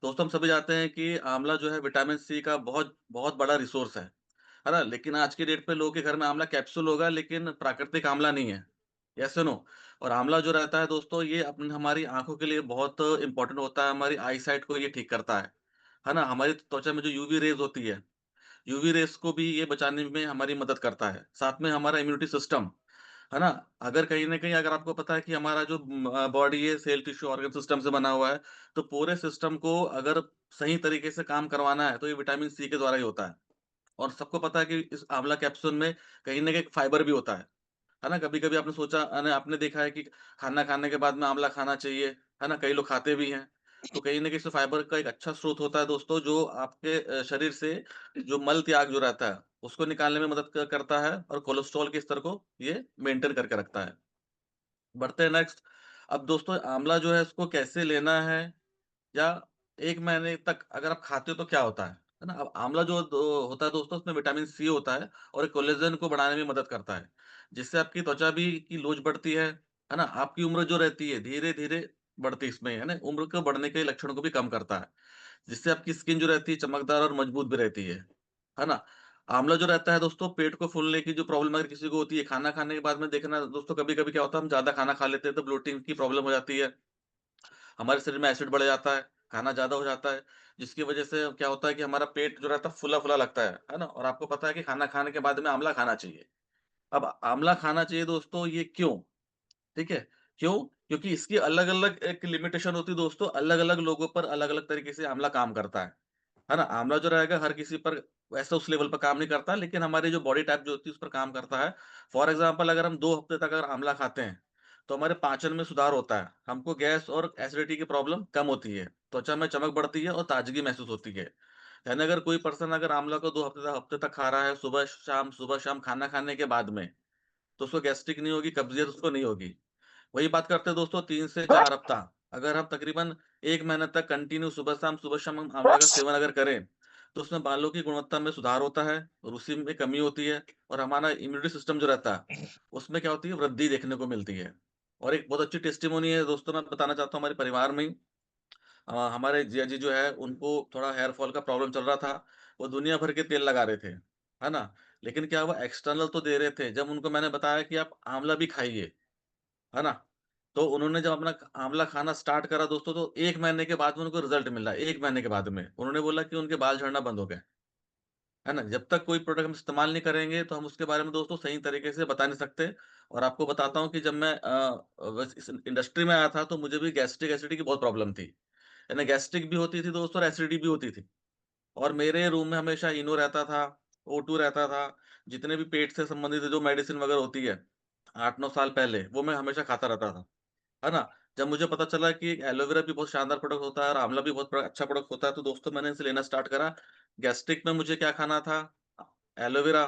दोस्तों हम सभी जानते हैं कि आंवला जो है विटामिन सी का बहुत बहुत बड़ा रिसोर्स है ना? लेकिन आज की डेट पे लोगों के घर में आंवला कैप्सूल होगा लेकिन प्राकृतिक आंवला नहीं है। यस या नो? और आंवला जो रहता है दोस्तों ये हमारी आँखों के लिए बहुत इम्पोर्टेंट होता है, हमारी आई साइट को ये ठीक करता है ना? हमारी त्वचा में जो यूवी रेज़ होती है, यूवी रेज़ को भी ये बचाने में हमारी मदद करता है। साथ में हमारा इम्यूनिटी सिस्टम है ना? अगर कहीं न कहीं अगर आपको पता है कि हमारा जो बॉडी है सेल टिश्यू ऑर्गन सिस्टम से बना हुआ है, तो पूरे सिस्टम को अगर सही तरीके से काम करवाना है, तो ये विटामिन सी के द्वारा ही होता है। और सबको पता है कि इस आंवला कैप्सूल में कहीं न कहीं फाइबर भी होता है ना? कभी-कभी आपने सोचा आपने देखा है कि खाना खाने के बाद में आंवला खाना चाहिए, है ना? कई लोग खाते भी हैं। तो कहीं न कहीं इसमें फाइबर का एक अच्छा स्रोत होता है दोस्तों जो आपके शरीर से जो मल त्याग जो रहता है, उसको निकालने में मदद करता है और कोलेस्ट्रॉल के स्तर को ये मेंटेन करके रखता है। बढ़ते हैं नेक्स्ट। अब दोस्तों आंवला जो है इसको कैसे लेना है या 1 महीने तक अगर आप खाते हो तो क्या होता है ना? अब आंवला जो होता है दोस्तों उसमें विटामिन सी होता है और कोलेजन को बढ़ाने में मदद करता है, जिससे आपकी त्वचा भी की लोच बढ़ती है ना? आपकी उम्र जो रहती है धीरे-धीरे बढ़ती है इसमें, है ना? उम्र को बढ़ने के लक्षणों को भी कम करता है, जिससे आपकी स्किन जो रहती है चमकदार और मजबूत भी रहती है ना? आंवला जो रहता है दोस्तों पेट को फूलने की जो प्रॉब्लम अगर किसी को होती है, खाना खाने के बाद में देखना दोस्तों कभी-कभी क्या होता है हम ज़्यादा खाना खा लेते हैं तो ब्लोटिंग की प्रॉब्लम हो जाती है। हमारे शरीर में एसिड बढ़ जाता है, खाना ज़्यादा हो जाता है, जिसकी वजह से क्या होता है कि हमारा पेट जो रहता है फूला-फूला लगता है ना? और आपको पता है कि खाना खाने के बाद में आंवला खाना चाहिए। अब आंवला खाना चाहिए दोस्तों ये क्यों? ठीक है? क्यों? क्योंकि इसकी अलग-अलग एक लिमिटेशन होती है दोस्तों, अलग-अलग लोगों पर अलग-अलग तरीके से आंवला काम करता है ना? आंवला जो रहेगा हर किसी पर वैसा उस लेवल पर काम नहीं करता, लेकिन हमारी जो बॉडी टाइप जो होती है उस पर काम करता है। फॉर एग्ज़ाम्पल अगर हम 2 हफ्ते तक अगर आंवला खाते हैं, तो हमारे पाचन में सुधार होता है। हमको गैस और एसिडिटी की प्रॉब्लम कम होती है, त्वचा में चमक बढ़ती है और ताज़गी महसूस होती है। यानी अगर कोई पर्सन अगर आंवला को 2 हफ्ते तक खा रहा है सुबह शाम खाना खाने के बाद में, तो उसको गैस्ट्रिक नहीं होगी, कब्ज़ियत उसको नहीं होगी। वही बात करते हैं दोस्तों 3 से 4 हफ्ता। अगर हम तकरीबन 1 महीने तक कंटिन्यू सुबह-शाम हम आंवला का सेवन अगर करें, तो उसमें बालों की गुणवत्ता में सुधार होता है, रूसी में कमी होती है और हमारा इम्यूनिटी सिस्टम जो रहता है, उसमें क्या होती है वृद्धि देखने को मिलती है। और एक बहुत अच्छी टेस्टिमोनी है दोस्तों मैं बताना चाहता हूँ हमारे परिवार में ही हमारे जिया जी जो है उनको थोड़ा हेयर फॉल का प्रॉब्लम चल रहा था। वो दुनिया भर के तेल लगा रहे थे, है ना? लेकिन क्या हुआ एक्सटर्नल तो दे रहे थे, जब उनको मैंने बताया कि आप आंवला भी खाइए, है ना? तो उन्होंने जब अपना आँवला खाना स्टार्ट करा दोस्तों तो 1 महीने के बाद में उनको रिज़ल्ट मिला, 1 महीने के बाद में। उन्होंने बोला कि उनके बाल झड़ना बंद हो गए, है ना? जब तक कोई प्रोडक्ट हम इस्तेमाल नहीं करेंगे तो हम उसके बारे में दोस्तों सही तरीके से बता नहीं सकते। और आपको बताता हूँ कि जब मैं बस इस इंडस्ट्री में आया था तो मुझे भी गैस्ट्रिक एसिडिटी की बहुत प्रॉब्लम थी। यानी गैस्ट्रिक भी होती थी दोस्तों और एसिडिटी भी होती थी। और मेरे रूम में हमेशा इनो रहता था, O2 रहता था, जितने भी पेट से संबंधित जो मेडिसिन वगैरह होती है, 8-9 साल पहले, वो मैं हमेशा खाता रहता था। है ना? जब मुझे पता चला कि एलोवेरा भी बहुत शानदार प्रोडक्ट होता है और आंवला भी बहुत अच्छा प्रोडक्ट होता है, तो दोस्तों मैंने इसे लेना स्टार्ट करा। गैस्ट्रिक में मुझे क्या खाना था? अ, एलोवेरा,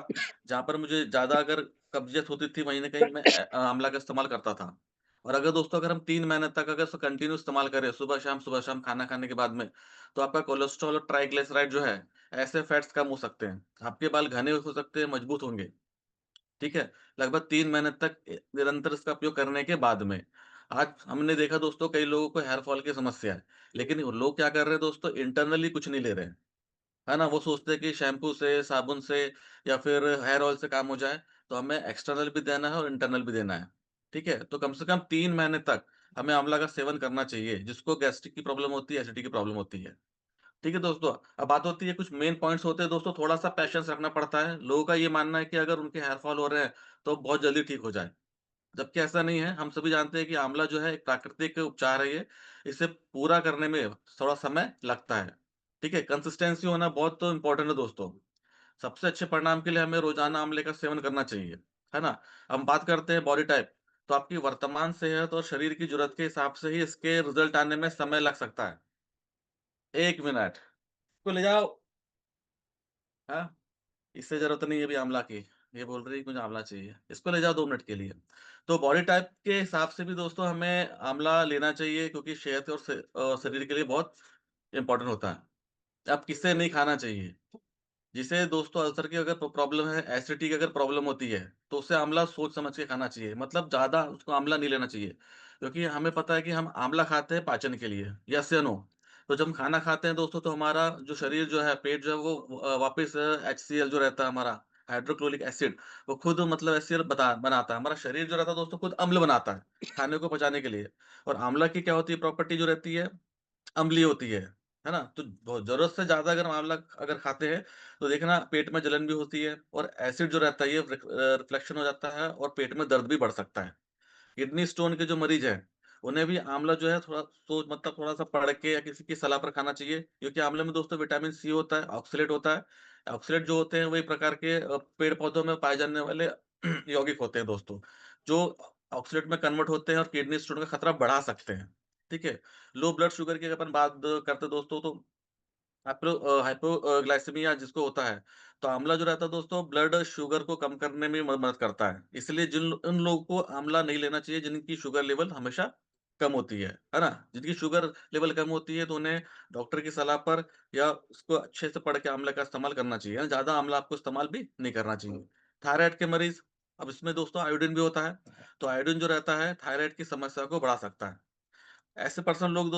जहाँ पर मुझे ज़्यादा अगर कब्ज़ियत होती थी, वहीं न कहीं मैं आंवला का इस्तेमाल करता था। और अगर दोस्तों अगर हम 3 महीने तक अगर इसको कंटिन्यू इस्तेमाल करें, सुबह शाम खाना खाने के बाद में, तो आपका कोलेस्ट्रॉल और ट्राइग्लिसराइड जो है, ऐसे फैट्स कम हो सकते हैं। आपके बाल घने हो सकते हैं, मजबूत होंगे। ठीक है? लगभग 3 महीने तक निरंतर इसका उपयोग करने के बाद में। आज हमने देखा दोस्तों कई लोगों को हेयर फॉल की समस्या है, लेकिन वो लोग क्या कर रहे हैं दोस्तों इंटरनली कुछ नहीं ले रहे हैं, है ना? वो सोचते हैं कि शैम्पू से, साबुन से या फिर हेयर ऑयल से काम हो जाए, तो हमें एक्सटर्नल भी देना है और इंटरनल भी देना है। ठीक है? तो कम से कम 3 महीने तक हमें आंवला का सेवन करना चाहिए, जिसको गैस्ट्रिक की प्रॉब्लम होती है, एसिडिटी की प्रॉब्लम होती है। ठीक है दोस्तों, अब बात होती है कुछ मेन पॉइंट्स होते हैं दोस्तों थोड़ा-सा पेशेंस रखना पड़ता है। लोगों का ये मानना है कि अगर उनके हेयर फॉल हो रहे हैं, तो बहुत जल्दी ठीक हो जाए। जबकि ऐसा नहीं है, हम सभी जानते हैं कि आंवला जो है एक प्राकृतिक उपचार है ये, इसे पूरा करने में थोड़ा समय लगता है। ठीक है? कंसिस्टेंसी होना बहुत तो इम्पोर्टेंट है दोस्तों। सबसे अच्छे परिणाम के लिए हमें रोज़ाना आंवले का सेवन करना चाहिए, है ना? हम बात करते हैं बॉडी टाइप, तो आपकी वर्तमान सेहत और शरीर की ज़रूरत के हिसाब से ही इसके रिज़ल्ट आने में समय लग सकता है। 1 मिनट, इसको ले जाओ, हाँ? इससे ज़रूरत नहीं है अभी आँवला की। ये बोल रही है कि मुझे आँवला चाहिए। इसको ले जाओ 2 मिनट के लिए। तो बॉडी टाइप के हिसाब से भी दोस्तों हमें आँवला लेना चाहिए क्योंकि सेहत और शरीर के लिए बहुत इम्पोर्टेंट होता है। अब किसे नहीं खाना चाहिए? जिसे दोस्तों अल्सर की अगर प्रॉब्लम है, एसिडिटी की अगर प्रॉब्लम होती है, तो उसे आँवला सोच समझ के खाना चाहिए। मतलब ज़्यादा उसको आँवला नहीं लेना चाहिए। क्योंकि हमें पता है कि हम आँवला खाते हैं पाचन के लिए। यस या नो? तो जब हम खाना खाते हैं दोस्तों, तो हमारा जो शरीर जो है, पेट जो है वो वापस HCl जो रहता है हमारा, हाइड्रोक्लोरिक एसिड, वो खुद मतलब HCl बनाता है। हमारा शरीर जो रहता है दोस्तों खुद अम्ल बनाता है, खाने को पचाने के लिए। और आंवला की क्या होती है प्रॉपर्टी जो रहती है, अम्लीय होती है ना? तो बहुत ज़रूरत से ज़्यादा अगर आंवला अगर खाते हैं, तो देखना पेट में जलन भी होती है और एसिड जो रहता है ये रिफ्लेक्शन हो जाता है और पेट में दर्द भी बढ़ सकता है। किडनी स्टोन के जो मरीज हैं, उन्हें भी आंवला जो है थोड़ा सोच मतलब थोड़ा-सा पढ़ के या किसी की सलाह पर खाना चाहिए, क्योंकि आंवले में दोस्तों विटामिन सी होता है, ऑक्सलेट होता है। ऑक्सलेट जो होते हैं वही प्रकार के पेड़-पौधों में पाए जाने वाले यौगिक होते हैं दोस्तों, जो ऑक्सलेट में कन्वर्ट होते हैं और किडनी स्टोन का खतरा बढ़ा सकते हैं। ठीक है? लो ब्लड शुगर की अगर अपन बात करते हैं दोस्तों, तो हाइपोग्लाइसेमिया जिसको होता है, तो आंवला जो रहता है दोस्तों ब्लड शुगर को कम करने में मदद करता है। इसलिए उन लोगों को आंवला नहीं लेना चाहिए जिनकी शुगर लेवल हमेशा कम होती है ना? जिनकी शुगर लेवल कम होती है तो उन्हें डॉक्टर की सलाह पर या उसको अच्छे से पढ़ के आंवला का इस्तेमाल करना चाहिए। ज़्यादा आंवला आपको इस्तेमाल भी नहीं करना चाहिए। थायराइड के मरीज़, अब इसमें दोस्तों आयोडीन भी होता है, तो आयोडीन जो रहता है थायराइड की समस्या को बढ़ा सकता है। ऐसे पर्सन लोग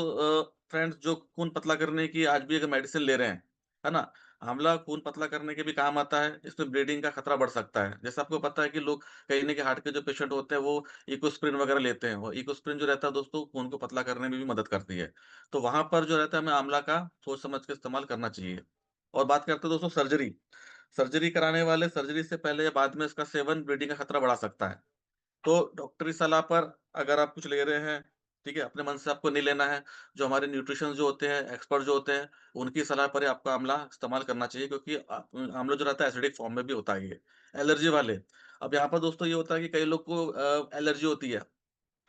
फ्रेंड्स जो खून पतला करने की आज भी अगर मेडिसिन ले रहे हैं, है ना? आंवला खून पतला करने के भी काम आता है, इसमें ब्लीडिंग का खतरा बढ़ सकता है। जैसे आपको पता है कि लोग कहीं न कहीं हार्ट के जो पेशेंट होते हैं, वो इकोस्प्रिन वगैरह लेते हैं। वो इकोस्प्रिन जो रहता है दोस्तों, खून को पतला करने में भी मदद करती है। तो वहाँ पर जो रहता है, हमें आंवला का सोच समझ के इस्तेमाल करना चाहिए। और बात करते हैं दोस्तों सर्जरी। सर्जरी कराने वाले सर्जरी से पहले या बाद में इसका सेवन ब्लीडिंग का खतरा बढ़ा सकता है। तो डॉक्टरी सलाह पर अगर आप कुछ ले रहे हैं, ठीक है? अपने मन से आपको नहीं लेना है। जो हमारे न्यूट्रिशंस जो होते हैं, एक्सपर्ट जो होते हैं, उनकी सलाह पर ही आपको आंवला इस्तेमाल करना चाहिए, क्योंकि आंवला जो रहता है एसिडिक फॉर्म में भी होता है ये। एलर्जी वाले, अब यहाँ पर दोस्तों ये होता है कि कई लोग को एलर्जी होती है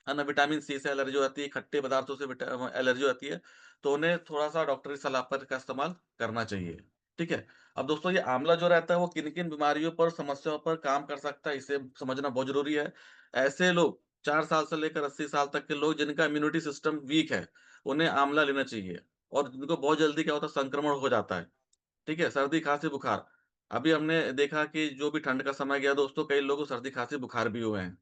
ना? विटामिन सी से एलर्जी हो जाती है, खट्टे पदार्थों से एलर्जी हो जाती है, तो उन्हें थोड़ा-सा डॉक्टरी सलाह पर का इस्तेमाल करना चाहिए, ठीक है? अब दोस्तों ये आंवला जो रहता है वो किन-किन बीमारियों पर, समस्याओं पर काम कर सकता है, इसे समझना बहुत ज़रूरी है। ऐसे लोग 4 साल से लेकर 80 साल तक के लोग जिनका इम्यूनिटी सिस्टम वीक है, उन्हें आंवला लेना चाहिए और जिनको बहुत जल्दी क्या होता है संक्रमण हो जाता है। ठीक है? सर्दी, खाँसी, बुखार। अभी हमने देखा कि जो भी ठंड का समय गया दोस्तों, कई लोगों को सर्दी, खाँसी, बुखार भी हुए हैं।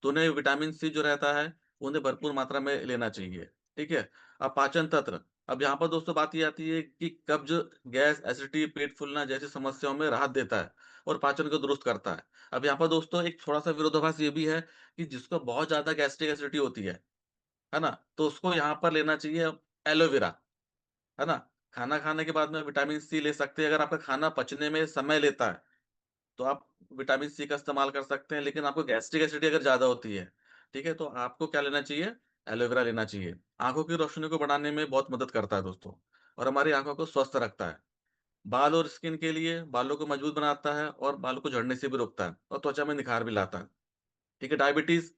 तो उन्हें विटामिन सी जो रहता है, उन्हें भरपूर मात्रा में लेना चाहिए। ठीक है? अब पाचन तंत्र, अब यहाँ पर दोस्तों बात ये आती है कि कब्ज़, गैस, एसिडिटी, पेट फूलना जैसी समस्याओं में राहत देता है और पाचन को दुरुस्त करता है। अब यहाँ पर दोस्तों एक थोड़ा-सा विरोधाभास ये भी है कि जिसको बहुत ज़्यादा गैस्ट्रिक एसिडिटी होती है ना? तो उसको यहाँ पर लेना चाहिए एलोवेरा। है ना? खाना खाने के बाद में विटामिन सी ले सकते हैं, अगर आपका खाना पचने में समय लेता है, तो आप विटामिन सी का इस्तेमाल कर सकते हैं, लेकिन आपको गैस्ट्रिक एसिडिटी अगर ज़्यादा होती है, ठीक है? तो आपको क्या लेना चाहिए? एलोवेरा लेना चाहिए। आँखों की रोशनी को बढ़ाने में बहुत मदद करता है दोस्तों और हमारी आँखों को स्वस्थ रखता है। बाल और स्किन के लिए बालों को मजबूत बनाता है और बालों को झड़ने से भी रोकता है और त्वचा में निखार भी लाता है। ठीक है, डायबिटीज़,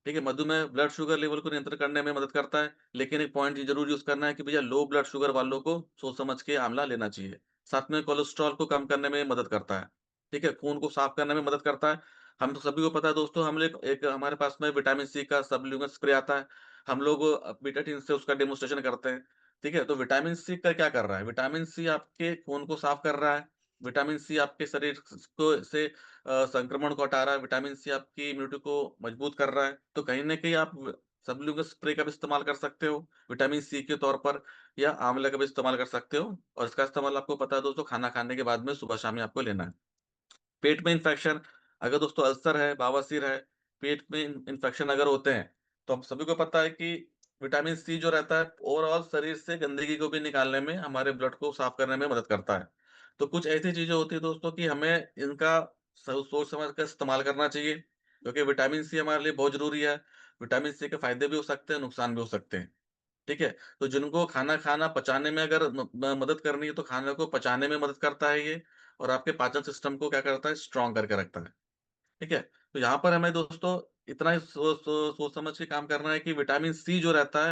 ठीक है, मधुमेह ब्लड शुगर लेवल को नियंत्रित करने में मदद करता है, लेकिन एक पॉइंट ये ज़रूर यूज़ करना है कि भैया लो ब्लड शुगर वालों को सोच समझ के आंवला लेना चाहिए। साथ में कोलेस्ट्रॉल को कम करने में मदद करता है, ठीक है, खून को साफ करने में मदद करता है। हम तो सभी को पता है दोस्तों, हम लोग एक हमारे पास में विटामिन सी का सबल्यूनल स्प्रे आता है, हम लोग बीटा-टिन से उसका डेमोंस्ट्रेशन करते हैं, ठीक है? तो विटामिन सी का क्या कर रहा है? विटामिन सी आपके खून को साफ कर रहा है, विटामिन सी आपके शरीर को से संक्रमण को हटा रहा है, विटामिन सी आपकी इम्यूनिटी को मजबूत कर रहा है। तो कहीं न कहीं आप सबल्यूनल स्प्रे का भी इस्तेमाल कर सकते हो, विटामिन सी के तौर पर या आंवला का भी इस्तेमाल कर सकते हो और इसका इस्तेमाल आपको पता है दोस्तों खाना खाने के बाद में सुबह-शाम ही आपको लेना है। पेट में इन्फेक्शन, अगर दोस्तों अल्सर है, बवासीर है, पेट में इन्फेक्शन अगर होते हैं, तो हम सभी को पता है कि विटामिन सी जो रहता है ओवरऑल शरीर से गंदगी को भी निकालने में, हमारे ब्लड को साफ करने में मदद करता है। तो कुछ ऐसी चीज़ें होती हैं दोस्तों कि हमें इनका सोच समझ कर इस्तेमाल करना चाहिए, क्योंकि विटामिन सी हमारे लिए बहुत ज़रूरी है। विटामिन सी के फ़ायदे भी हो सकते हैं, नुकसान भी हो सकते हैं। ठीक है? तो जिनको खाना खाना पचाने में अगर मदद करनी है, तो खाने को पचाने में मदद करता है ये और आपके पाचन सिस्टम को क्या करता है, स्ट्रॉन्ग करके रखता है। ठीक है? तो यहाँ पर हमें दोस्तों इतना ही सोच समझ के काम करना है कि विटामिन सी जो रहता है